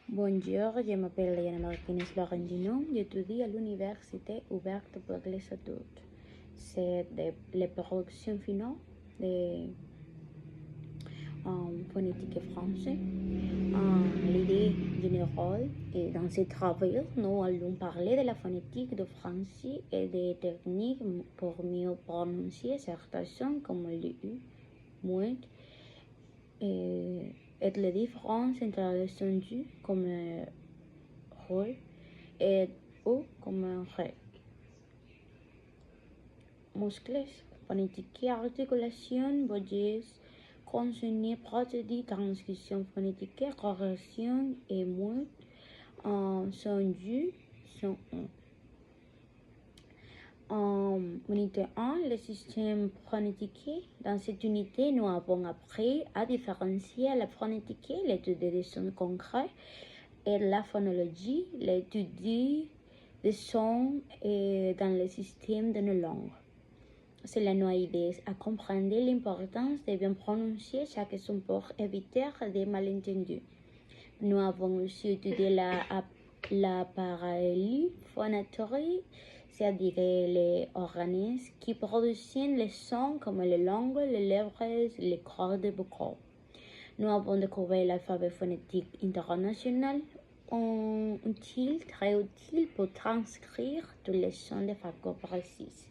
Bonjour, je m'appelle Yana Martinez Laurentino. J'étudie à l'Université ouverte pour les adultes. C'est la production finale de phonétique français. L'idée générale est dans ce travail, nous allons parler de la phonétique de français et des techniques pour mieux prononcer certains sons comme le U, mouette, et la différence entre les sons du comme rôle et O comme un ré. Muscles, phonétique, articulation, bougies, consonnes, procédé, transcription phonétique, correction et mot, son du, son on. En unité 1, le système phonétique. Dans cette unité, nous avons appris à différencier la phonétique, l'étude des sons concrets, et la phonologie, l'étude des sons dans le système de nos langues. Cela nous aide à comprendre l'importance de bien prononcer chaque son pour éviter des malentendus. Nous avons aussi étudié l'appareil phonatoire, c'est-à-dire les organes qui produisent les sons comme les langues, les lèvres, les cordes vocales. Nous avons découvert l'alphabet phonétique international, très utile pour transcrire tous les sons de façon précise.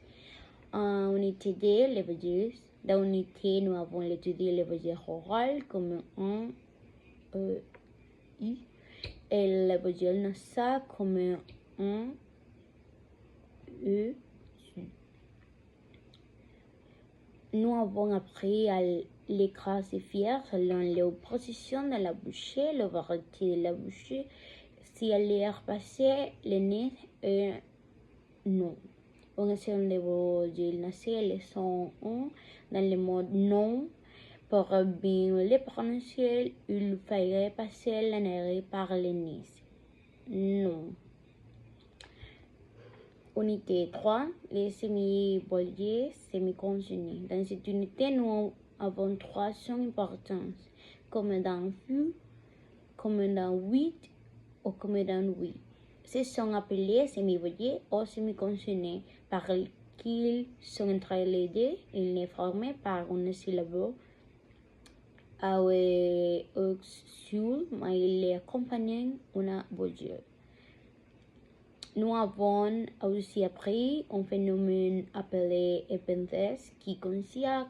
En unité 2, les voyelles. Dans l'unité, nous avons étudié les voyelles orales comme un, I, et les voyelles nasales comme un, E. Nous avons appris à les classifier selon les positions de la bouche, la variété de la bouche, si elle est passée, le nez et non. En essayant de voyelles nasales sont dans le mode non. Pour bien les prononcer, il faudrait passer le nez par le nez. Non. Unité 3, les semi-voyelles, semi-consonnes. Dans cette unité, nous avons trois sons importants, comme dans FU, comme dans 8 ou comme dans 8. Ces sont appelés semi-voyelles ou semi-consonnes parce qu'ils sont entre les deux, ils ne formés par une syllabe mais ils accompagnent une voyelle. Nous avons aussi appris un phénomène appelé épithèse qui consiste à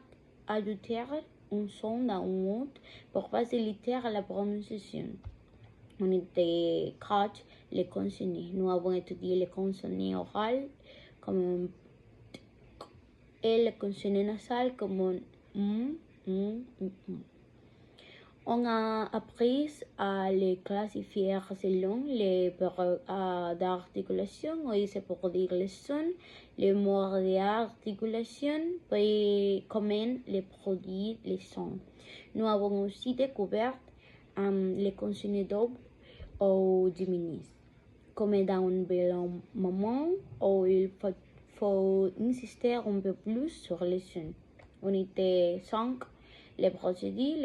ajouter un son dans un autre pour faciliter la prononciation. Unité 4, les consonnes. Nous avons étudié les consonnes orales comme et les consonnes nasales comme On a appris à les classifier selon les périodes d'articulation, oui, c'est pour dire les sons, les mots d'articulation, puis comment les produire les sons. Nous avons aussi découvert les consonnes doubles ou diminuées, comme dans un bel moment où il faut insister un peu plus sur les sons. Unité 5. Le procédé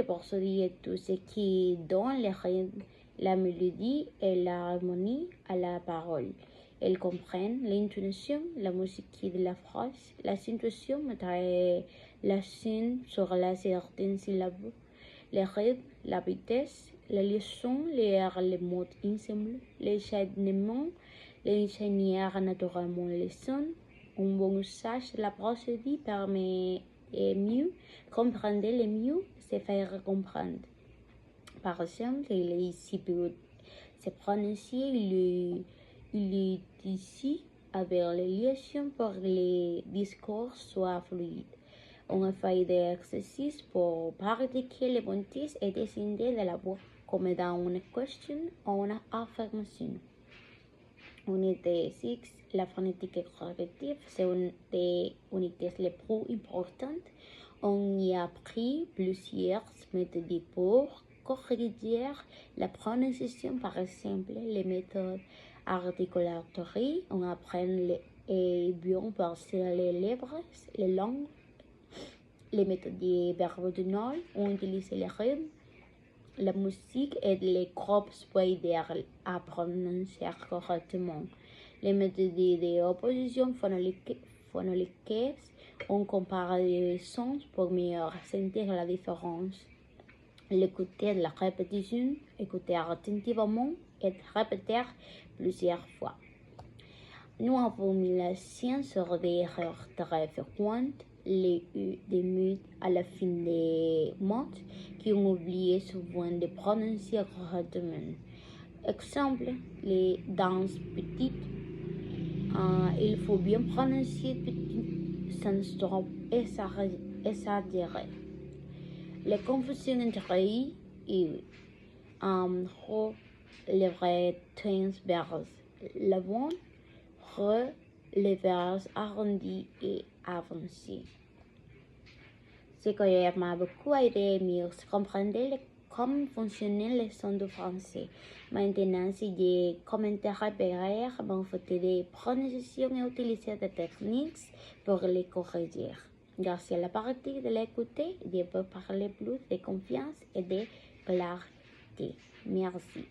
est tout ce qui donne le rythme, la mélodie et l'harmonie à la parole. Elle comprend l'intonation, la musique de la phrase, la situation entre l'accent sur la certaine syllabe, le rythme, la vitesse, la leçon, les mots ensemble, les changements, l'enseigner naturellement les sons. Un bon usage de la procédure permet mieux comprendre le mieux se faire comprendre. Par exemple, il est ici pour se prononcer, il est ici avec les liaisons pour que les discours soient fluides. On a fait des exercices pour pratiquer les bontés et descendre de la voix, comme dans une question ou une affirmation. Unité 6, la phonétique corrective, c'est une des unités les plus importantes. On y a appris plusieurs méthodes pour corriger la prononciation, par exemple les méthodes articulatoires. On apprend bien passer les lèvres, les langues, les méthodes verbodinales. On utilise les rythmes, la musique aide les groupes spoilaires à prononcer correctement. Les méthodes de opposition phonologiques ont comparé les sons pour mieux sentir la différence. L'écouter de la répétition, écouter attentivement et répéter plusieurs fois. Nous avons mis l'accent sur des erreurs très fréquentes, les U des mots à la fin des mots qui ont oublié souvent de prononcer correctement. Exemple, les danses petites. Il faut bien prononcer petit sans trop exagérer. Les confusions entre I et U. Les vrais transverses. L'avant, les vers arrondis et avancés. Ce qui m'a beaucoup aidé à mieux comprendre comment fonctionnent les sons du français. Maintenant, si des commentaires derrière, m'ont fait des prononciations et utiliser des techniques pour les corriger. Grâce à la partie de l'écouter, je peux parler plus de confiance et de clarté. Merci.